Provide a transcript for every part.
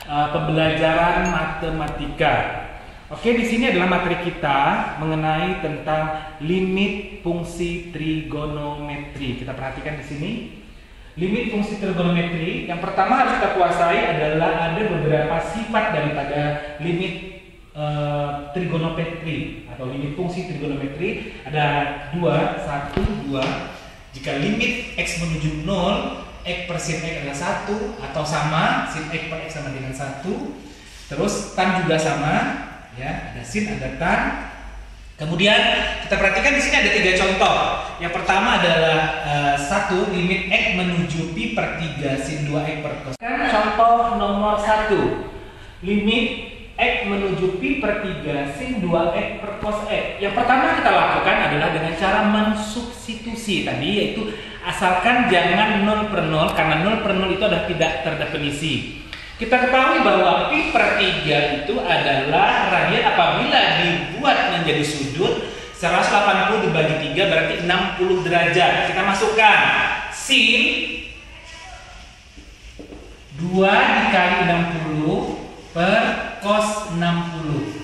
pembelajaran matematika. Oke, di sini adalah materi kita mengenai tentang limit fungsi trigonometri. Kita perhatikan di sini. Limit fungsi trigonometri yang pertama harus kita kuasai adalah ada beberapa sifat daripada limit trigonometri atau limit fungsi trigonometri. Ada dua, satu, dua. Jika limit x menuju 0, x per sin x adalah 1 atau sama, sin x per x sama dengan 1. Terus tan juga sama, ya, ada sin, ada tan. Kemudian kita perhatikan di sini ada 3 contoh. Yang pertama adalah 1, limit x menuju pi per 3 sin 2x per cos. Contoh nomor 1, limit x menuju pi per 3 sin 2x per cos x. Yang pertama kita lakukan adalah dengan cara mensubstitusi tadi, yaitu asalkan jangan 0 per 0, karena 0 per 0 itu adalah tidak terdefinisi. Kita ketahui bahwa pi per 3 itu adalah radian apabila dibuat menjadi sudut 180 dibagi 3 berarti 60 derajat. Kita masukkan sin 2 dikali 60 per cos 60.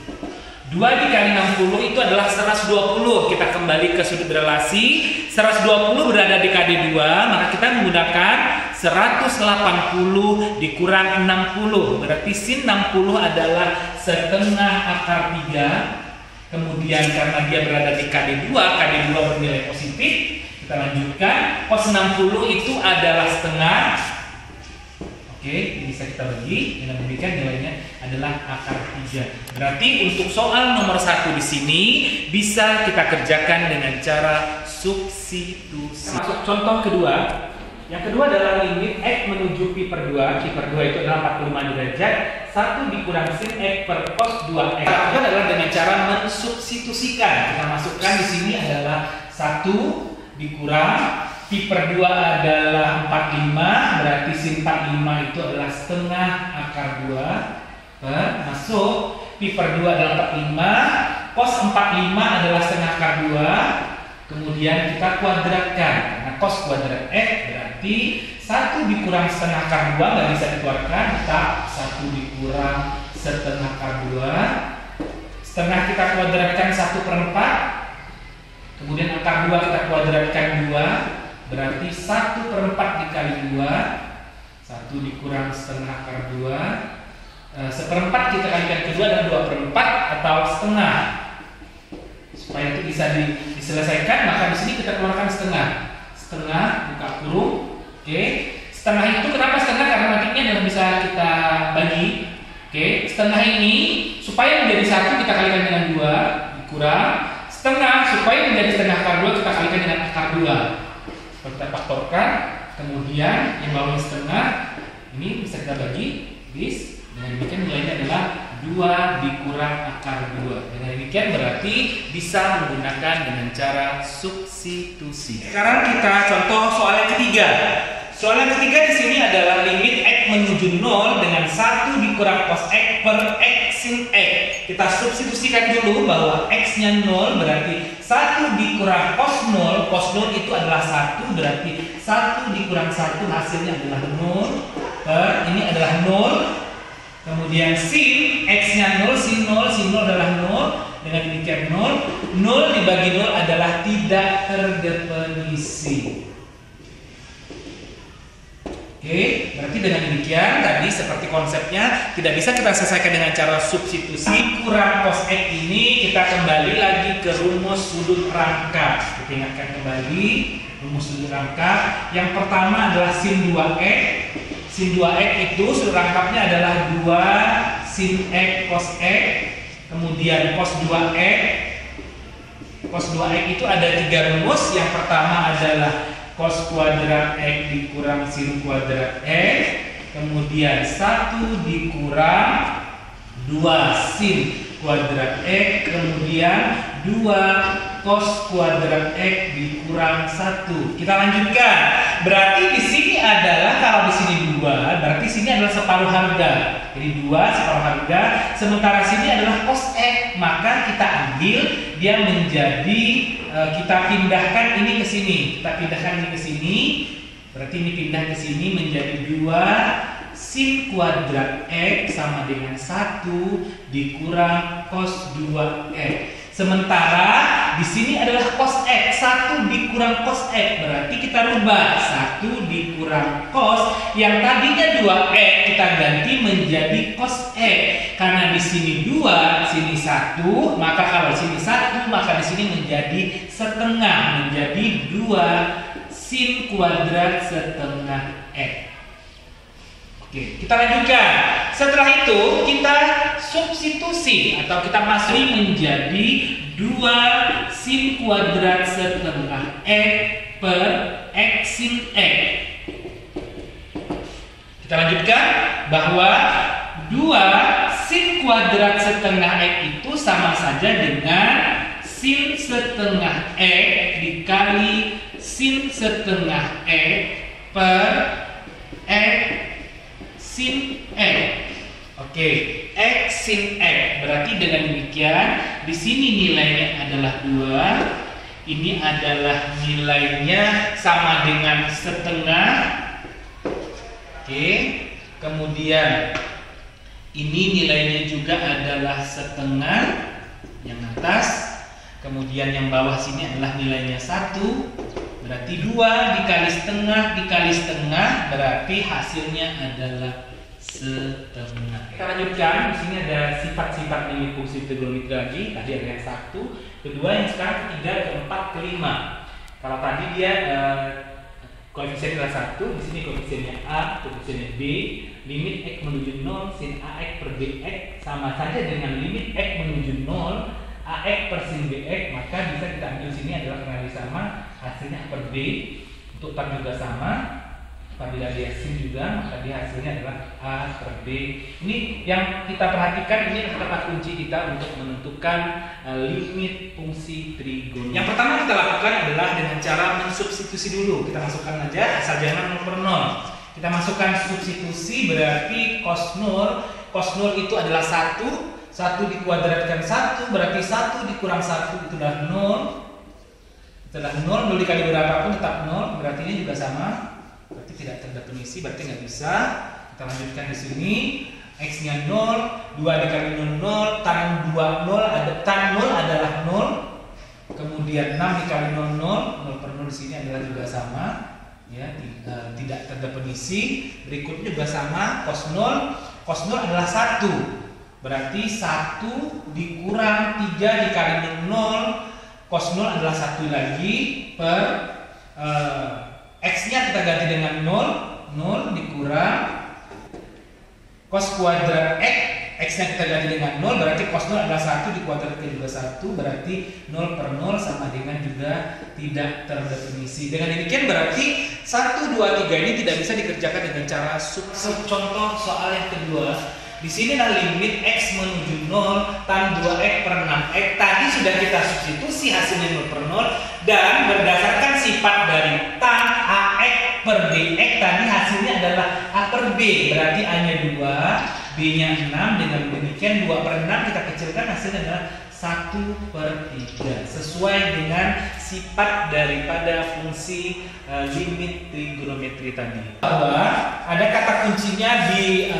2 dikali 60 itu adalah 120. Kita kembali ke sudut relasi. 120 berada di KD2, maka kita menggunakan 180 dikurang 60. Berarti sin 60 adalah setengah akar 3. Kemudian karena dia berada di KD2 bernilai positif. Kita lanjutkan. Cos 60 itu adalah setengah. Oke, ini bisa kita bagi. Dengan demikian nilainya adalah akar 3. Berarti untuk soal nomor 1 di sini bisa kita kerjakan dengan cara substitusi. Masuk contoh kedua. Yang kedua adalah limit x menuju pi per 2. Pi per 2 itu adalah 45 derajat. 1 dikurang sin x per cos 2x. Itu adalah dengan cara mensubstitusikan. Kita masukkan di sini adalah 1 dikurang pi per 2 adalah 45, berarti sin 45 itu adalah setengah akar 2 per masuk pi per 2 adalah 45, cos 45 adalah setengah akar 2, kemudian kita kuadratkan. Nah, cos kuadrat x berarti 1 dikurang setengah akar 2 nggak bisa dikeluarkan, kita 1 dikurang setengah akar 2, setengah kita kuadratkan 1 per 4, kemudian akar 2 kita kuadratkan 2, berarti 1 per 4 dikali 2, 1 dikurang setengah akar 2, seperempat kita kalikan kedua dan 2 per 4 atau setengah. Supaya itu bisa diselesaikan, maka di sini kita keluarkan setengah. Setengah buka kurung. Oke. Setengah itu kenapa setengah? Karena nantinya adalah bisa kita bagi. Oke. Setengah ini supaya menjadi 1 kita kalikan dengan 2 dikurang setengah, supaya menjadi setengah akar 2 kita kalikan dengan akar 2. Kita faktorkan, kemudian yang bawahnya setengah ini bisa kita bagi bis. Dengan demikian nilainya adalah 2 dikurang akar 2. Dengan demikian berarti bisa menggunakan dengan cara substitusi. Sekarang kita contoh soal yang ketiga. Soal yang ketiga di sini adalah limit x menuju 0 dengan 1 dikurang cos x per x sin x. Kita substitusikan dulu bahwa x-nya 0 berarti 1 dikurang cos 0. Cos 0 itu adalah 1, berarti 1 dikurang 1 hasilnya adalah 0 per ini adalah 0. Kemudian sin x-nya 0, sin 0 adalah 0. Dengan demikian 0 dibagi 0 adalah tidak terdefinisi. Oke, berarti dengan demikian tadi seperti konsepnya tidak bisa kita selesaikan dengan cara substitusi. Kurang cos x ini kita kembali lagi ke rumus sudut rangka. Kita ingatkan kembali rumus sudut rangka. Yang pertama adalah sin 2x. Sin 2x itu sudut rangkapnya adalah 2 sin x cos x. Kemudian cos 2x. Cos 2x itu ada 3 rumus. Yang pertama adalah cos kuadrat x dikurang sin kuadrat x, kemudian 1 dikurang 2 sin kuadrat x, kemudian 2 cos kuadrat x dikurang 1. Kita lanjutkan. Berarti di sini adalah, kalau di sini 2, berarti sini adalah separuh harga. Jadi 2 separuh harga, sementara sini adalah cos x, maka kita ambil dia menjadi kita pindahkan ini ke sini. Kita pindahkan ini ke sini. Berarti ini pindah ke sini menjadi 2 sin kuadrat X sama dengan 1 dikurang cos 2X. Sementara di sini adalah cos X, 1 dikurang cos X, berarti kita rubah 1 dikurang cos, yang tadinya 2X kita ganti menjadi cos X. Karena di sini 2, sini 1, maka kalau sini 1, maka di sini menjadi setengah, menjadi 2 sin kuadrat setengah X. Oke, kita lanjutkan. Setelah itu kita substitusi atau kita masukkan menjadi 2 sin kuadrat setengah X per X sin X. Kita lanjutkan bahwa 2 sin kuadrat setengah X itu sama saja dengan sin setengah X dikali sin setengah X per X sin X. Oke, X sin X. Berarti dengan demikian di sini nilainya adalah 2. Ini adalah nilainya sama dengan setengah. Oke. Kemudian ini nilainya juga adalah setengah yang atas. Kemudian yang bawah sini adalah nilainya 1. Berarti 2 dikali setengah berarti hasilnya adalah setengah. Kita lanjutkan. Di sini ada sifat-sifat limit fungsi trigonometri lagi. Tadi ada yang 1, kedua, yang sekarang ketiga, keempat, kelima. Kalau tadi dia koefisien adalah 1, di sini koefisiennya A, koefisiennya B. Limit X menuju 0 sin AX per BX sama saja dengan limit X menuju 0 AX per sin BX, maka bisa kita ambil sini adalah karena sama, hasilnya A per B. Untuk tan juga sama. Apabila dia sin juga, maka dia hasilnya adalah A per B. Ini yang kita perhatikan, ini adalah kata kunci kita untuk menentukan limit fungsi trigonometri. Yang pertama kita lakukan adalah dengan cara mensubstitusi dulu. Kita masukkan aja, asal jangan 0 per 0. Kita masukkan substitusi, berarti cos 0. Cos 0 itu adalah 1. 1 dikuadratkan 1, berarti 1 dikurang 1 itu adalah 0. Itu adalah 0, 0 dikali berapapun tetap 0. Berarti ini juga sama. Berarti tidak terdefinisi, berarti nggak bisa. Kita lanjutkan di sini. X-nya 0, 2 dikali 0, 0, tan 2, 0, tan 0 adalah 0. Kemudian 6 dikali 0, 0, 0 per 0 di sini adalah juga sama. Ya, tidak terdefinisi. Berikutnya juga sama, cos 0. Cos 0 adalah 1. Berarti 1 dikurang 3 dikali 0, cos 0 adalah 1 lagi per X-nya kita ganti dengan 0, 0 dikurang cos kuadrat X, X-nya kita ganti dengan 0, berarti cos 0 adalah 1 dikuadratkan juga 1, berarti 0 per 0 sama dengan juga tidak terdefinisi. Dengan demikian berarti 1, 2, 3 ini tidak bisa dikerjakan dengan cara contoh soal yang kedua. Di sini adalah limit X menuju 0 tan 2X per 6X. Tadi sudah kita substitusi hasilnya 0 per 0. Dan berdasarkan sifat dari tan AX per BX tadi hasilnya adalah A per B. Berarti A-nya 2, B-nya 6. Dengan demikian 2 per 6 kita kecilkan, hasilnya adalah 1 per 3. Sesuai dengan sifat daripada fungsi limit trigonometri tadi. Bahwa ada kata kuncinya di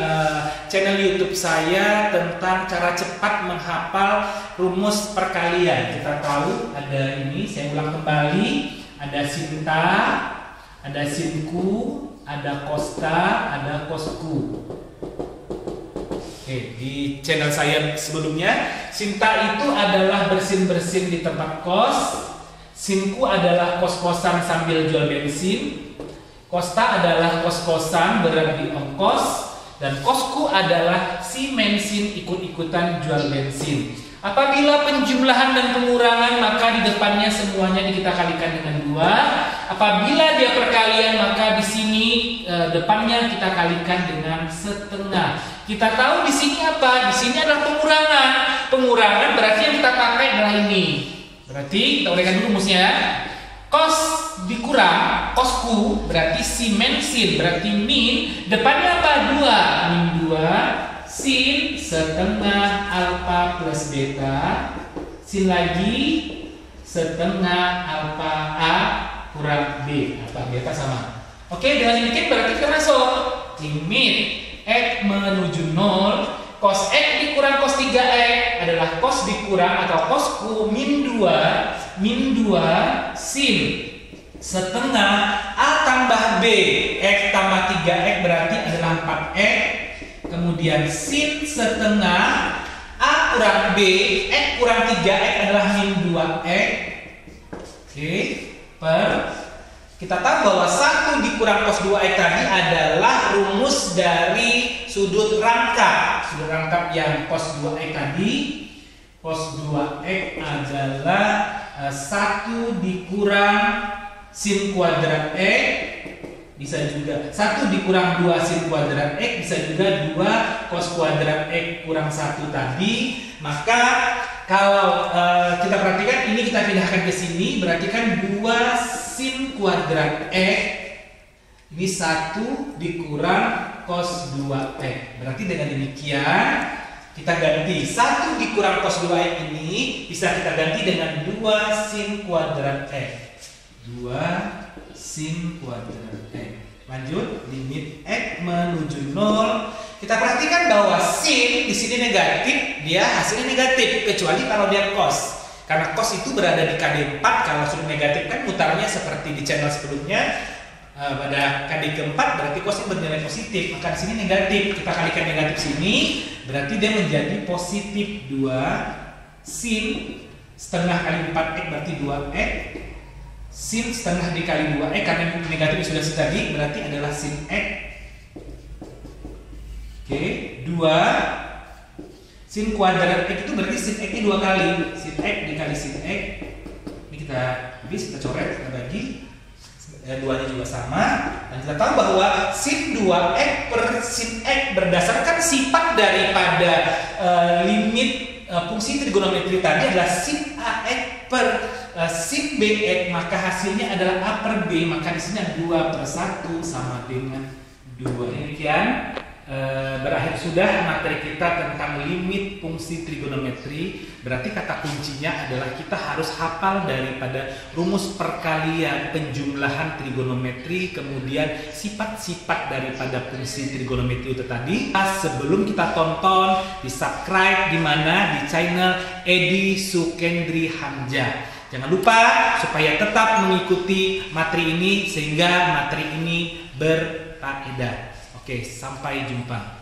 channel YouTube saya tentang cara cepat menghafal rumus perkalian. Kita tahu ada ini, saya ulang kembali, ada sinta, ada sinku, ada kosta, ada kosku. Oke, di channel saya sebelumnya, sinta itu adalah bersin-bersin di tempat kos. Sinku adalah kos-kosan sambil jual bensin. Kosta adalah kos-kosan berarti ongkos. Dan kosku adalah si bensin ikut-ikutan jual bensin. Apabila penjumlahan dan pengurangan, maka di depannya semuanya kita kalikan dengan 2. Apabila dia perkalian, maka di sini depannya kita kalikan dengan setengah. Kita tahu di sini apa? Di sini adalah pengurangan. Pengurangan berarti yang kita pakai adalah ini. Berarti kita uraikan dulu rumusnya. Kos dikurang kosku berarti si bensin berarti min, depannya apa? 2. Min 2 sin setengah alfa plus beta, sin lagi setengah alfa A kurang B, alfa beta sama. Oke, dengan demikian berarti kita masuk limit X menuju 0. Cos X dikurang cos 3X adalah cos dikurang atau cos min 2 sin setengah A tambah B. X tambah 3X berarti adalah 4X. Kemudian sin setengah A kurang B, X kurang 3X adalah min 2X. Oke, kita tahu bahwa 1 dikurang cos 2X tadi adalah rumus dari sudut rangkap. Sudut rangkap yang cos 2X tadi, cos 2X adalah 1 dikurang sin kuadrat X, bisa juga 1 dikurang 2 sin kuadrat X, bisa juga 2 cos kuadrat X kurang 1 tadi. Maka kalau kita perhatikan ini kita pindahkan ke sini, berarti kan 2 sin kuadrat X ini 1 dikurang cos 2X. Berarti dengan demikian kita ganti 1 dikurang cos 2X ini bisa kita ganti dengan 2 sin kuadrat X. 2 sin kuadrat X. Lanjut, limit X menuju 0. Kita perhatikan bahwa sin di sini negatif, dia hasilnya negatif kecuali kalau dia cos. Karena cos itu berada di KD 4, kalau sudut negatif kan mutarnya seperti di channel sebelumnya. Pada KD keempat berarti cosnya bernilai positif, maka di sini negatif. Kita kalikan negatif sini, berarti dia menjadi positif 2 sin setengah kali 4X berarti 2X. Sin setengah dikali 2X karena negatif sudah tadi berarti adalah sin X. Oke, 2 sin kuadrat X itu berarti sin X-nya 2 kali. Sin X dikali sin X. Ini kita coret, kita bagi. 2-nya juga sama. Dan kita tahu bahwa sin 2X per sin X berdasarkan sifat daripada limit fungsi trigonometri tadi adalah sin AX per sin BX, maka hasilnya adalah A per B, maka di sini ada 2/1 sama dengan 2. Demikian berakhir sudah materi kita tentang limit fungsi trigonometri. Berarti kata kuncinya adalah kita harus hafal daripada rumus perkalian penjumlahan trigonometri, kemudian sifat-sifat daripada fungsi trigonometri itu tadi. Sebelum kita tonton, di subscribe di mana di channel Edi Sukendri Hamzah. Jangan lupa supaya tetap mengikuti materi ini sehingga materi ini berfaedah. Oke, sampai jumpa.